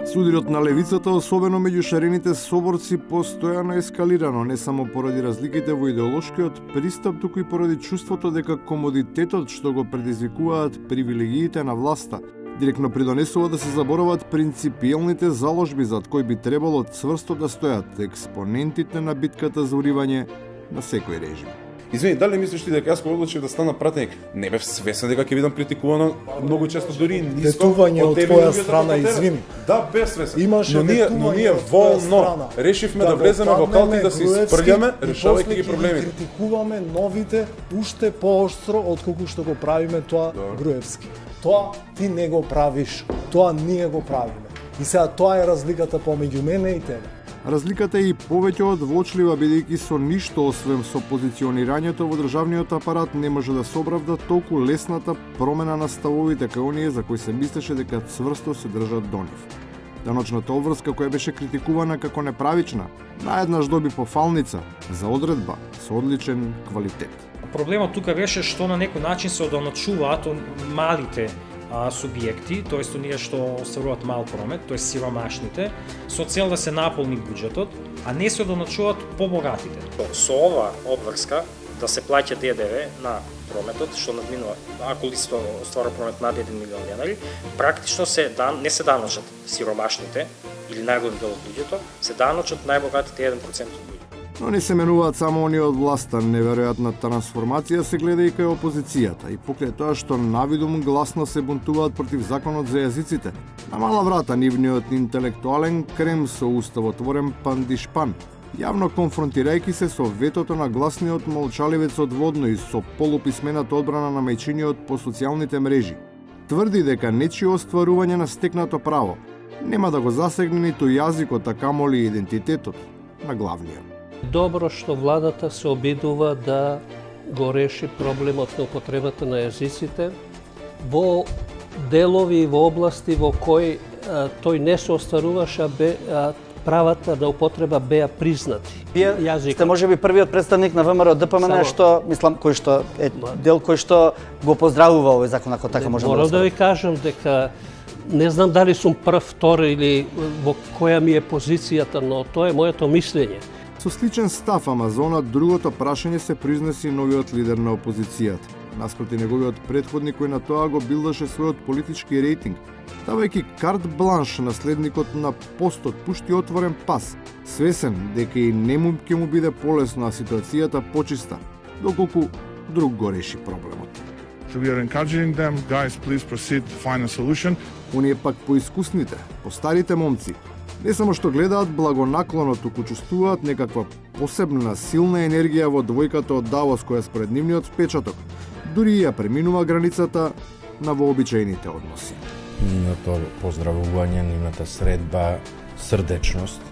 Сударот на левицата, особено меѓу шарените соборци, постојано ескалирано не само поради разликите во идеолошкиот пристап, туку и поради чувството дека комодитетот што го предизвикуваат привилегиите на власта директно придонесува да се заборават принципиелните заложби зад кои би требало цврсто да стојат експонентите на битката за уривање на секој режим. Извини, дали мислиш ти дека јас кога одлучив да стана пратеник, не бев свесен дека ќе бидам критикуван многу често дури ниско ветување од твоја страна, извини. Да, бев свесен. Имаше но ние волно решивме да влеземе во калт и да се испрљаме решавајќи ги проблемите. Критикуваме новите уште поостро отколку што го правиме тоа Груевски. Тоа ти не го правиш, тоа ние го правиме. И сега тоа е разликата помеѓу мене и тебе. Разликата е и повеќе од вочлива, бидејќи со ништо освен со позиционирањето во државниот апарат не може да се оправда толку лесната промена на ставовите кај оние за кои се мислеше дека цврсто се држат до нив. Даночната обврска која беше критикувана како неправична, наеднаш доби пофалница за одредба со одличен квалитет. Проблемот тука беше што на некој начин се одоначуваат малите субјекти, тоест оние што остваруваат мал промет, тоест сиромашните, со цел да се наполни буџетот, а не се одоначуваат побогатите. Со ова обврска да се плаќа ДДВ на прометот, што надминува, ако лицето остварува промет над 1 милион денари, практично не се даночат сиромашните или најголем дел од луѓето, се даночат најбогатите 1% од луѓето. Но не се менуваат само оние од власта, неверојатна трансформација се гледа и кај опозицијата, и покрај тоа што навидум гласно се бунтуваат против законот за јазиците, на мала врата нивниот интелектуален крем со уставотворен пандишпан, јавно конфронтирајќи се со ветото на гласниот молчаливец од Водно и со полуписмената одбрана на мајчиниот по социјалните мрежи. Тврди дека нечие остварување на стекнато право нема да го засегне ниту јазикот, а камоли идентитетот на главниот. Добро што владата се обидува да го реши проблемот на употребата на јазиците во делови и во области во кои тој не се остваруваше, правата на употреба беа признати. Вие сте можеби првиот представник на ВМРО ДПМН што мислам кој што е дел кој што го поздравува овој закон, ако така можеме да Морам да ви кажам дека не знам дали сум прв, втор или во која ми е позицијата, но тоа е моето мислење. Со сличен став, ама за она другото прашање се произнеси новиот лидер на опозицијата, наспроти неговиот претходник кој на тоа го билдаше својот политички рейтинг, давајќи карт бланш наследникот на постот пушти отворен пас, свесен дека и нему ќе му биде полесно, а ситуацијата почиста, доколку друг го реши проблемот. So we are encouraging them, guys, please proceed to find a solution. Оние пак поискусните, постарите момци, не само што гледаат благонаклоно, туку чувствуваат некаква посебна силна енергија во двојката од Давос, која според нивниот впечаток дури ја преминува границата на вообичаените односи. Нивното поздравување, нивната средба, срдечност,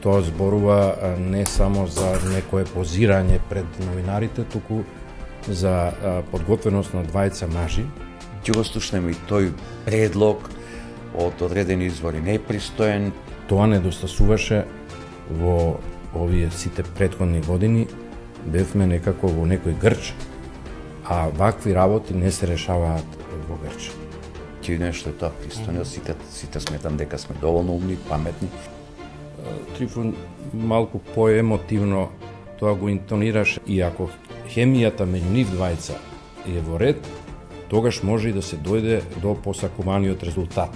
тоа зборува не само за некое позирање пред новинарите, туку за подготвеност на двајца мажи. Ќе го слушнеме и тој предлог од одредени извори непристоен. Тоа недостасуваше во овие сите претходни години, бевме некако во некој грч, а вакви работи не се решаваат во грч. Ќе нешто тоа пристојно, сите сметам дека сме доволно умни, паметни. Трифун малку поемотивно тоа го интонираше, и ако хемијата меѓу нив двајца е во ред, тогаш може и да се дојде до посакуваниот резултат.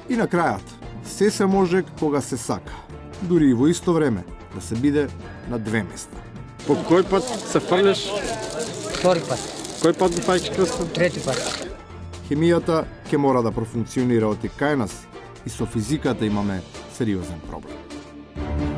И на крајот, се може кога се сака, дури и во исто време да се биде на две места. По кој пат се фрлеш? Втори пат. Кој пат го фаќаш крстот? Трети пат. Хемијата ќе мора да профункционира од и кај нас, и со физиката имаме сериозен проблем.